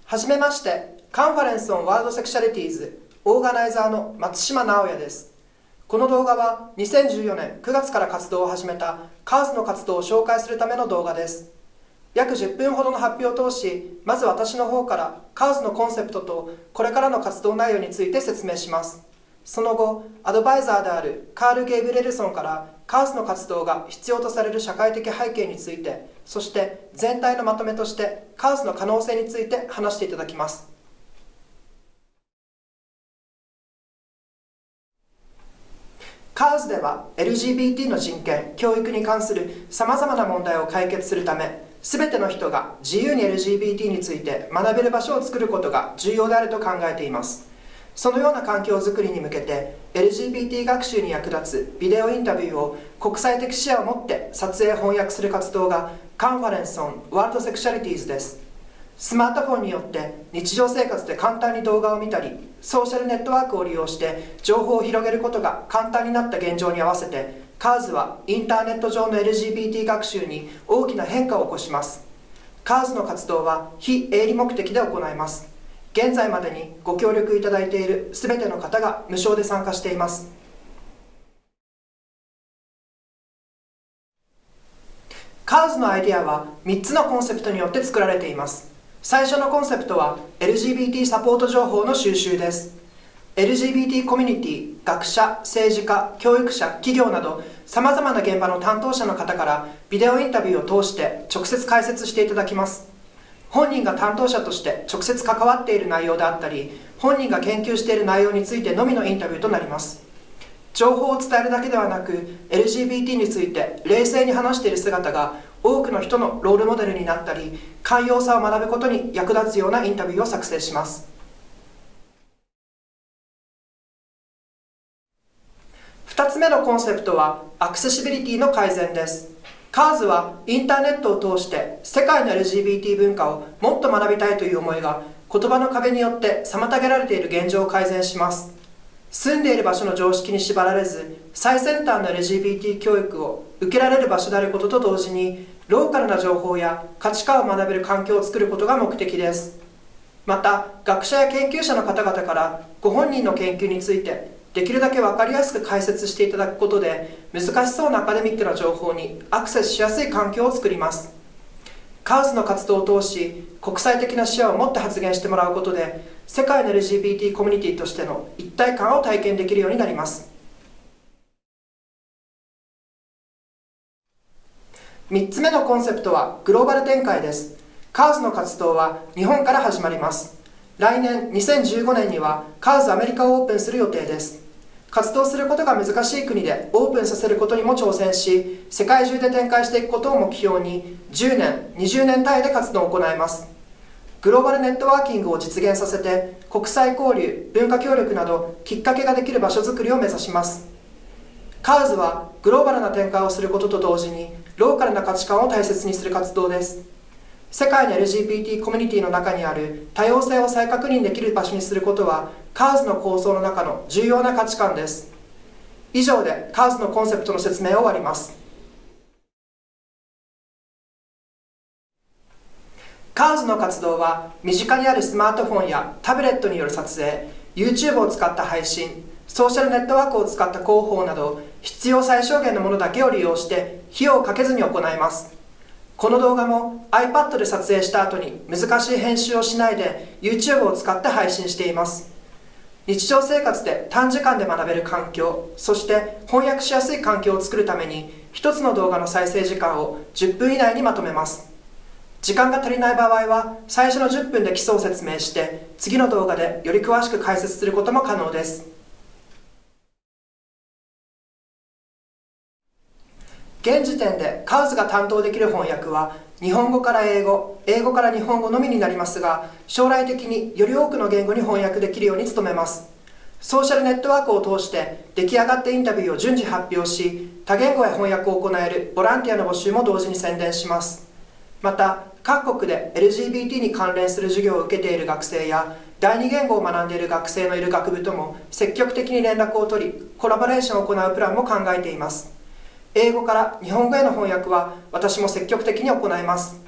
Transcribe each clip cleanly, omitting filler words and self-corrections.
はじめまして、カンファレンスオンワールドセクシャリティーズオーガナイザーの松島直也です。この動画は2014年9月から活動を始めた CARS の活動を紹介するための動画です。約10分ほどの発表を通し、まず私の方から CARS のコンセプトとこれからの活動内容について説明します。その後、アドバイザーであるカール・ゲイブレルソンから CARS の活動が必要とされる社会的背景について、そして全体のまとめとして CARS の可能性について話していただきます。CARS では LGBT の人権・教育に関するさまざまな問題を解決するため、すべての人が自由に LGBT について学べる場所を作ることが重要であると考えています。そのような環境づくりに向けて LGBT 学習に役立つビデオインタビューを国際的視野を持って撮影翻訳する活動がカンファレンスオンワールドセクシャリティーズです。スマートフォンによって日常生活で簡単に動画を見たり、ソーシャルネットワークを利用して情報を広げることが簡単になった現状に合わせて、CARS はインターネット上の LGBT 学習に大きな変化を起こします。CARS の活動は非営利目的で行います。現在までにご協力いただいているすべての方が無償で参加しています。CARS のアイデアは3つのコンセプトによって作られています。最初のコンセプトは LGBT サポート情報の収集です。LGBT コミュニティ、学者、政治家、教育者、企業などさまざまな現場の担当者の方からビデオインタビューを通して直接解説していただきます。本人が担当者として直接関わっている内容であったり、本人が研究している内容についてのみのインタビューとなります。情報を伝えるだけではなく、LGBT について冷静に話している姿が多くの人のロールモデルになったり、寛容さを学ぶことに役立つようなインタビューを作成します。2つ目のコンセプトはアクセシビリティの改善です。CARS はインターネットを通して世界の LGBT 文化をもっと学びたいという思いが言葉の壁によって妨げられている現状を改善します。住んでいる場所の常識に縛られず、最先端の LGBT 教育を受けられる場所であることと同時に、ローカルな情報や価値観を学べる環境を作ることが目的です。また、学者や研究者の方々からご本人の研究についてできるだけ分かりやすく解説していただくことで、難しそうなアカデミックな情報にアクセスしやすい環境を作ります。CARS の活動を通し、国際的な視野を持って発言してもらうことで、世界の LGBT コミュニティとしての一体感を体験できるようになります。3つ目のコンセプトはグローバル展開です。CARS の活動は日本から始まります。来年2015年には CARS アメリカをオープンする予定です。活動することが難しい国でオープンさせることにも挑戦し、世界中で展開していくことを目標に10年、20年単位で活動を行います。グローバルネットワーキングを実現させて、国際交流、文化協力などきっかけができる場所づくりを目指します。CARS はグローバルな展開をすることと同時に、ローカルな価値観を大切にする活動です。世界の LGBT コミュニティの中にある多様性を再確認できる場所にすることは CARS の構想の中の重要な価値観です。以上で CARS のコンセプトの説明を終わります。CARS の活動は身近にあるスマートフォンやタブレットによる撮影、YouTube を使った配信、ソーシャルネットワークを使った広報など必要最小限のものだけを利用して費用をかけずに行います。この動画も iPad で撮影した後に難しい編集をしないで YouTube を使って配信しています。日常生活で短時間で学べる環境、そして翻訳しやすい環境を作るために一つの動画の再生時間を10分以内にまとめます。時間が足りない場合は最初の10分で基礎を説明して次の動画でより詳しく解説することも可能です。現時点で CARS が担当できる翻訳は日本語から英語、英語から日本語のみになりますが、将来的により多くの言語に翻訳できるように努めます。ソーシャルネットワークを通して出来上がったインタビューを順次発表し、多言語へ翻訳を行えるボランティアの募集も同時に宣伝します。また、各国で LGBT に関連する授業を受けている学生や第二言語を学んでいる学生のいる学部とも積極的に連絡を取り、コラボレーションを行うプランも考えています。英語から日本語への翻訳は私も積極的に行います。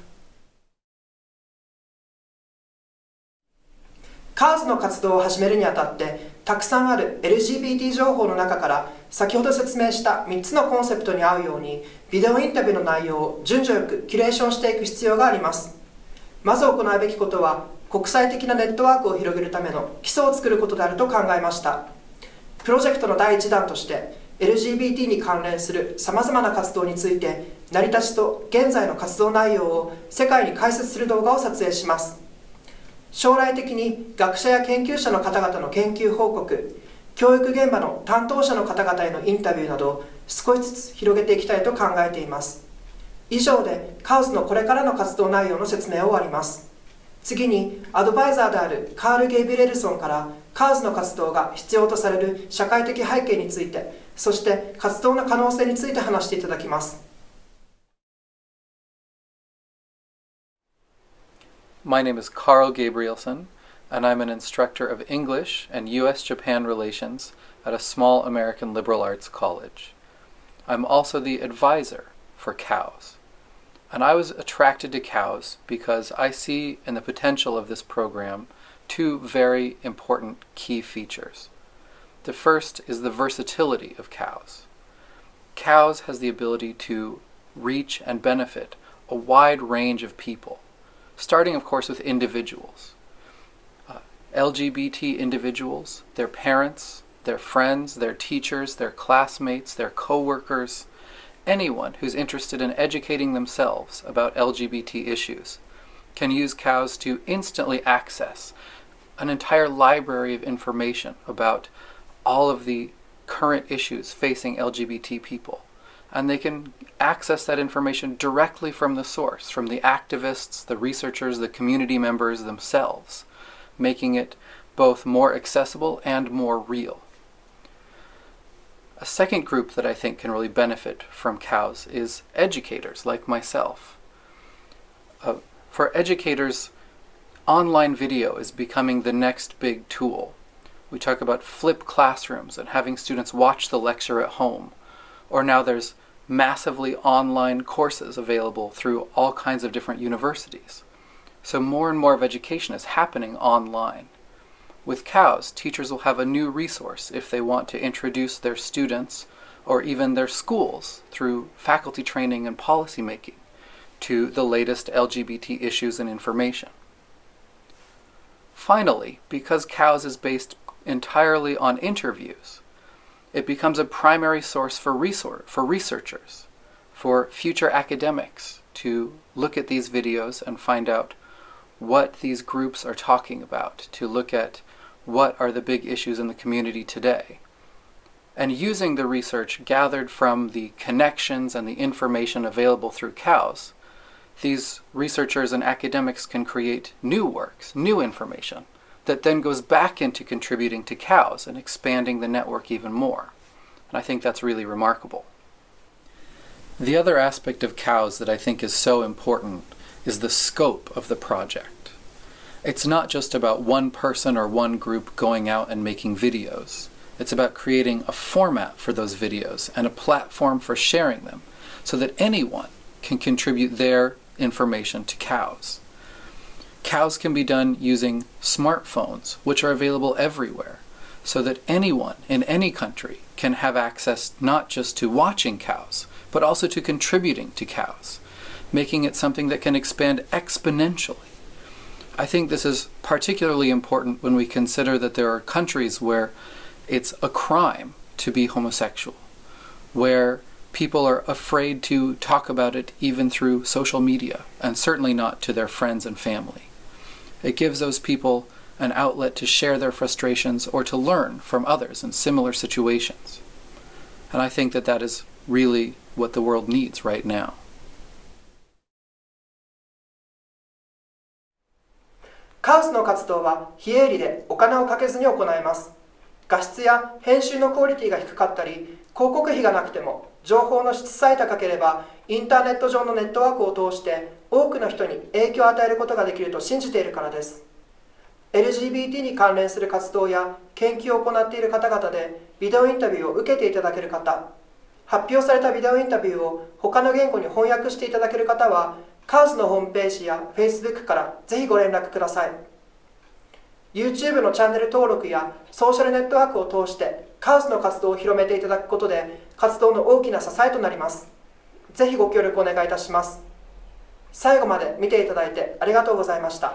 CARS の活動を始めるにあたってたくさんある LGBT 情報の中から先ほど説明した3つのコンセプトに合うようにビデオインタビューの内容を順序よくキュレーションしていく必要があります。まず行うべきことは国際的なネットワークを広げるための基礎を作ることであると考えました。プロジェクトの第1弾として LGBT に関連するさまざまな活動について成り立ちと現在の活動内容を世界に解説する動画を撮影します。将来的に学者や研究者の方々の研究報告、教育現場の担当者の方々へのインタビューなど少しずつ広げていきたいと考えています。以上で CARS のこれからの活動内容の説明を終わります。次にアドバイザーであるカール・ゲイビレルソンから CARS の活動が必要とされる社会的背景について、そして活動の可能性について話していただきます。My name is Carl Gabrielson, and I'm an instructor of English and U.S.-Japan relations at a small American liberal arts college. I'm also the advisor for COWS. And I was attracted to COWS because I see in the potential of this program two very important key features. The first is the versatility of COWS. COWS has the ability to reach and benefit a wide range of people, starting of course with individuals. LGBT individuals, their parents, their friends, their teachers, their classmates, their co-workers, anyone who's interested in educating themselves about LGBT issues can use COWS to instantly access an entire library of information about all of the current issues facing LGBT people. And they can access that information directly from the source, from the activists, the researchers, the community members themselves, making it both more accessible and more real. A second group that I think can really benefit from COWS is educators like myself. For educators, online video is becoming the next big tool. We talk about flipped classrooms and having students watch the lecture at home. Or now there's massively online courses available through all kinds of different universities. So more and more of education is happening online. With COWS, teachers will have a new resource if they want to introduce their students or even their schools through faculty training and policy making to the latest LGBT issues and information. Finally, because COWS is based entirely on interviews, it becomes a primary source for researchers, for future academics to look at these videos and find out what these groups are talking about, to look at what are the big issues in the community today. And using the research gathered from the connections and the information available through COWS, these researchers and academics can create new works, new information, that then goes back into contributing to COWS and expanding the network even more. And I think that's really remarkable. The other aspect of COWS that I think is so important is the scope of the project. It's not just about one person or one group going out and making videos. It's about creating a format for those videos and a platform for sharing them so that anyone can contribute their information to COWS. COWS can be done using smartphones, which are available everywhere, so that anyone in any country can have access not just to watching COWS, but also to contributing to COWS, making it something that can expand exponentially. I think this is particularly important when we consider that there are countries where it's a crime to be homosexual, where people are afraid to talk about it even through social media, and certainly not to their friends and family. It gives those people an outlet to share their frustrations or to learn from others in similar situations. And I think that that is really what the world needs right now. COWS の活動は非営利でお金をかけずに行います。画質や編集のクオリティが低かったり、広告費がなくても情報の質さえ高ければインターネット上のネットワークを通して多くの人に影響を与えることができると信じているからです。LGBT に関連する活動や研究を行っている方々でビデオインタビューを受けていただける方、発表されたビデオインタビューを他の言語に翻訳していただける方はCOWS のホームページや Facebook からぜひご連絡ください。YouTube のチャンネル登録やソーシャルネットワークを通してカウスの活動を広めていただくことで活動の大きな支えとなります。ぜひご協力お願いいたします。最後まで見ていただいてありがとうございました。